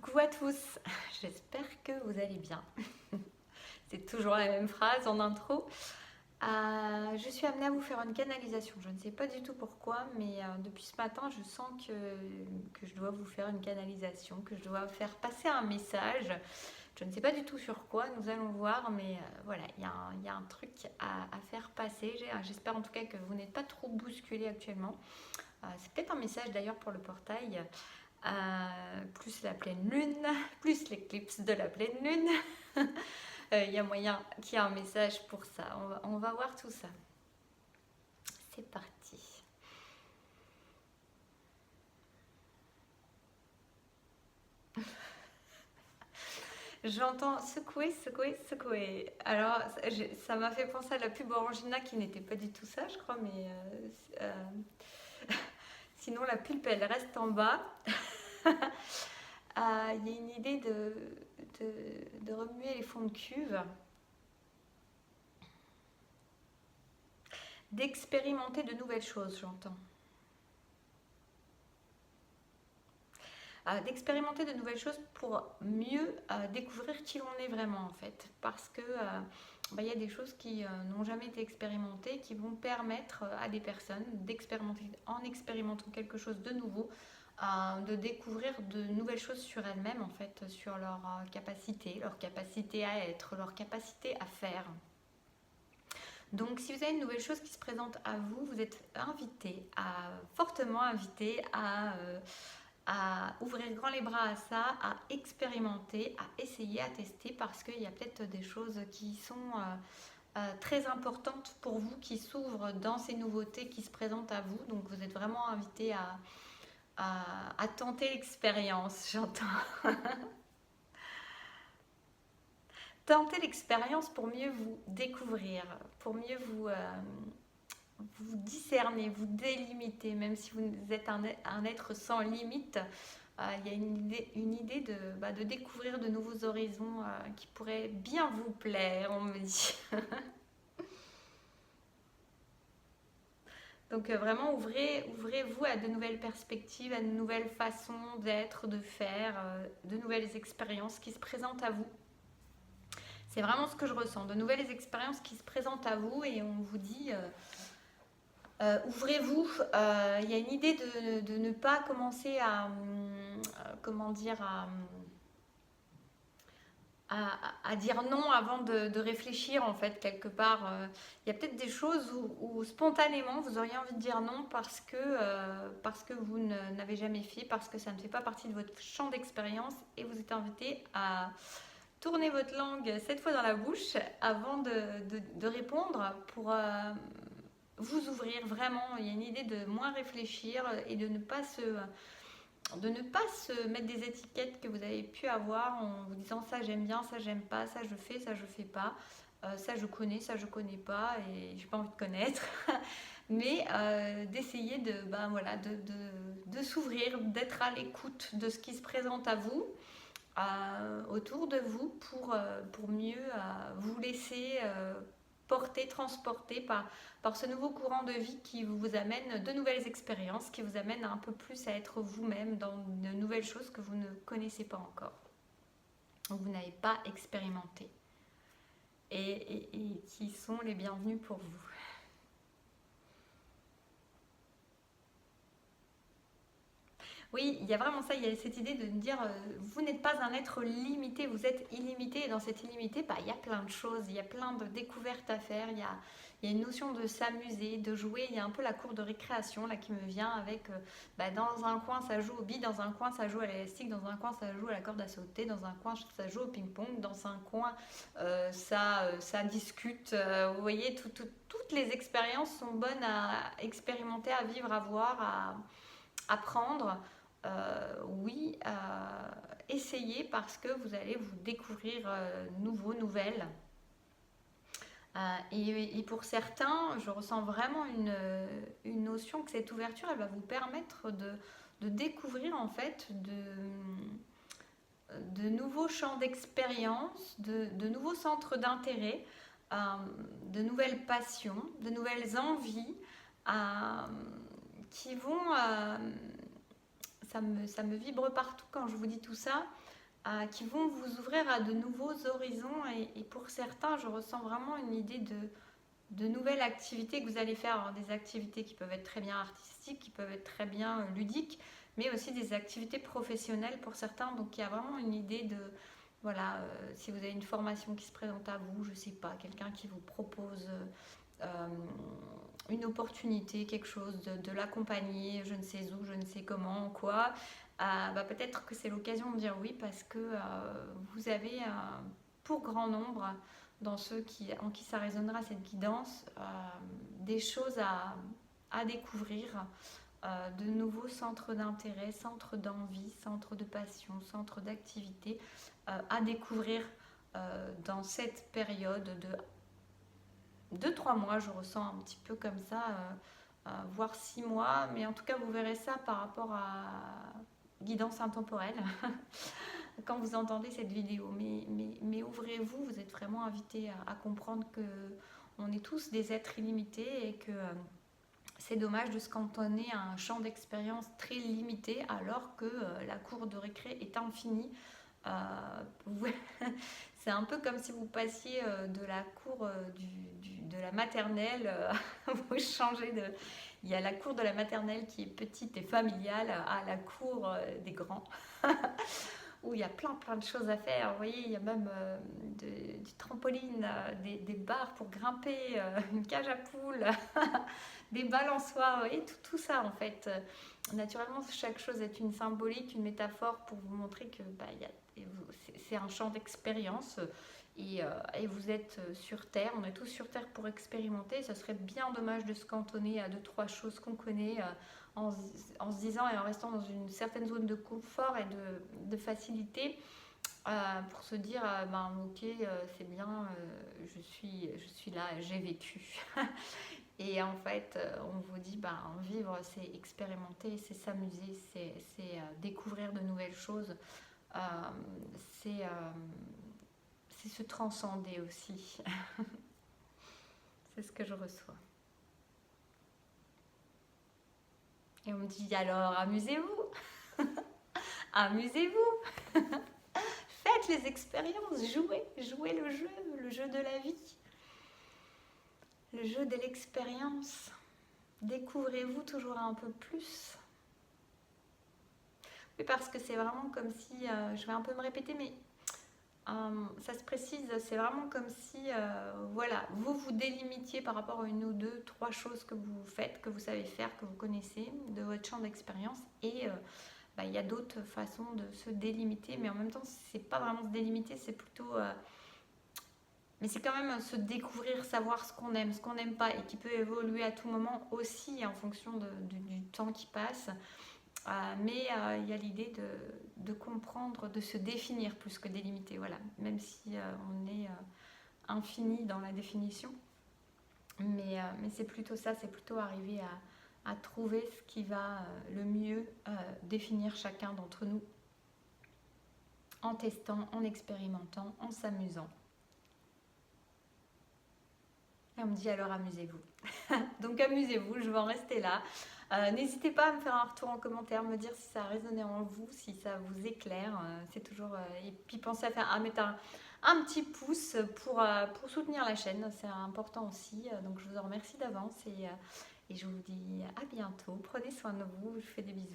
Coucou à tous, j'espère que vous allez bien. C'est toujours la même phrase en intro. Je suis amenée à vous faire une canalisation. Je ne sais pas du tout pourquoi, mais depuis ce matin, je sens que je dois vous faire une canalisation, que je dois faire passer un message. Je ne sais pas du tout sur quoi, nous allons voir, mais voilà, il y a un truc à faire passer. J'espère en tout cas que vous n'êtes pas trop bousculés actuellement. C'est peut-être un message d'ailleurs pour le portail. Plus la pleine lune, plus l'éclipse de la pleine lune. Il y a moyen qu'il y ait un message pour ça. On va voir tout ça. C'est parti. J'entends secouer, secouer, secouer. Alors, ça m'a fait penser à la pub Orangina qui n'était pas du tout ça, je crois, mais sinon la pulpe elle reste en bas. Il y a une idée de remuer les fonds de cuve, d'expérimenter de nouvelles choses, j'entends. D'expérimenter de nouvelles choses pour mieux découvrir qui l'on est vraiment en fait. Parce que il y a des choses qui n'ont jamais été expérimentées, qui vont permettre à des personnes d'expérimenter, en expérimentant quelque chose de nouveau, de découvrir de nouvelles choses sur elles-mêmes en fait, sur leur capacité à être, leur capacité à faire. Donc si vous avez une nouvelle chose qui se présente à vous, vous êtes fortement invité à ouvrir grand les bras à ça, à expérimenter, à essayer, à tester, parce qu'il y a peut-être des choses qui sont très importantes pour vous, qui s'ouvrent dans ces nouveautés qui se présentent à vous. Donc vous êtes vraiment invité à tenter l'expérience, j'entends. Tenter l'expérience pour mieux vous découvrir, pour mieux vous discerner, vous délimiter, même si vous êtes un être sans limite. Il y a une idée de découvrir de nouveaux horizons qui pourraient bien vous plaire, on me dit. Donc vraiment, ouvrez-vous à de nouvelles perspectives, à de nouvelles façons d'être, de faire, de nouvelles expériences qui se présentent à vous. C'est vraiment ce que je ressens, de nouvelles expériences qui se présentent à vous et on vous dit ouvrez-vous. Il y a une idée de ne pas commencer comment dire, à dire non avant de réfléchir en fait quelque part. Il y a peut-être des choses où spontanément vous auriez envie de dire non parce que vous n'avez jamais fait, parce que ça ne fait pas partie de votre champ d'expérience et vous êtes invité à tourner votre langue 7 fois dans la bouche avant de répondre pour vous ouvrir vraiment. Il y a une idée de moins réfléchir et de ne pas se mettre des étiquettes que vous avez pu avoir en vous disant ça j'aime bien, ça j'aime pas, ça je fais pas, ça je connais, ça je connais pas et j'ai pas envie de connaître. Mais d'essayer de s'ouvrir, d'être à l'écoute de ce qui se présente à vous, autour de vous pour mieux vous laisser porter, transporter par ce nouveau courant de vie qui vous amène de nouvelles expériences, qui vous amène un peu plus à être vous-même dans de nouvelles choses que vous ne connaissez pas encore, que vous n'avez pas expérimenté et qui sont les bienvenus pour vous. Oui, il y a vraiment ça, il y a cette idée de dire vous n'êtes pas un être limité, vous êtes illimité et dans cette illimité, il y a plein de choses, il y a plein de découvertes à faire, il y a une notion de s'amuser, de jouer, il y a un peu la cour de récréation là qui me vient avec dans un coin ça joue au billes, dans un coin ça joue à l'élastique, dans un coin ça joue à la corde à sauter, dans un coin ça joue au ping-pong, dans un coin ça discute, vous voyez, toutes les expériences sont bonnes à expérimenter, à vivre, à voir, à apprendre. Oui, essayez parce que vous allez vous découvrir nouvelles. Et pour certains, je ressens vraiment une notion que cette ouverture, elle va vous permettre de découvrir en fait de nouveaux champs d'expérience, de nouveaux centres d'intérêt, de nouvelles passions, de nouvelles envies qui vont ça me vibre partout quand je vous dis tout ça, qui vont vous ouvrir à de nouveaux horizons. Et pour certains, je ressens vraiment une idée de nouvelles activités que vous allez faire. Alors, des activités qui peuvent être très bien artistiques, qui peuvent être très bien ludiques, mais aussi des activités professionnelles pour certains. Donc il y a vraiment une idée de, voilà, si vous avez une formation qui se présente à vous, je ne sais pas, quelqu'un qui vous propose une opportunité, quelque chose, de l'accompagner, je ne sais où, je ne sais comment, quoi, peut-être que c'est l'occasion de dire oui, parce que vous avez, pour grand nombre, dans ceux en qui ça résonnera cette guidance, des choses à découvrir, de nouveaux centres d'intérêt, centres d'envie, centres de passion, centres d'activité à découvrir dans cette période de 2-3 mois. Je ressens un petit peu comme ça, voire 6 mois, mais en tout cas vous verrez ça par rapport à guidance intemporelle quand vous entendez cette vidéo. Mais ouvrez-vous, vous êtes vraiment invité à comprendre que on est tous des êtres illimités et que c'est dommage de se cantonner à un champ d'expérience très limité alors que la cour de récré est infinie. C'est un peu comme si vous passiez de la cour de la maternelle, vous changez de... Il y a la cour de la maternelle qui est petite et familiale à la cour des grands. Où il y a plein de choses à faire. Vous voyez, il y a même du trampoline, des barres pour grimper, une cage à poules, des balançoires, vous voyez, tout ça en fait. Naturellement, chaque chose est une symbolique, une métaphore pour vous montrer que c'est un champ d'expérience et vous êtes sur Terre, on est tous sur Terre pour expérimenter. Ça serait bien dommage de se cantonner à 2-3 choses qu'on connaît en se disant et en restant dans une certaine zone de confort et de facilité pour se dire ok, c'est bien, je suis là, j'ai vécu. Et en fait, on vous dit, vivre, c'est expérimenter, c'est s'amuser, c'est découvrir de nouvelles choses, c'est se transcender aussi. C'est ce que je reçois. Et on me dit, alors, amusez-vous. Amusez-vous. Faites les expériences, jouez le jeu de la vie. Le jeu de l'expérience. Découvrez-vous toujours un peu plus. Oui, parce que c'est vraiment comme si, je vais un peu me répéter, mais ça se précise, c'est vraiment comme si, voilà, vous délimitiez par rapport à 1 ou 2, 3 choses que vous faites, que vous savez faire, que vous connaissez, de votre champ d'expérience. Et il y a d'autres façons de se délimiter, mais en même temps, c'est pas vraiment se délimiter, c'est plutôt... mais c'est quand même se découvrir, savoir ce qu'on aime, ce qu'on n'aime pas, et qui peut évoluer à tout moment aussi en fonction du temps qui passe. Mais il y a l'idée de comprendre, de se définir plus que délimiter, voilà. Même si on est infini dans la définition. Mais c'est plutôt ça, c'est plutôt arriver à trouver ce qui va le mieux définir chacun d'entre nous, en testant, en expérimentant, en s'amusant. Et on me dit alors amusez-vous. Donc amusez-vous, je vais en rester là. N'hésitez pas à me faire un retour en commentaire, me dire si ça a résonné en vous, si ça vous éclaire. C'est toujours... et puis pensez à mettre un petit pouce pour soutenir la chaîne, c'est important aussi. Donc je vous en remercie d'avance et je vous dis à bientôt. Prenez soin de vous, je vous fais des bisous.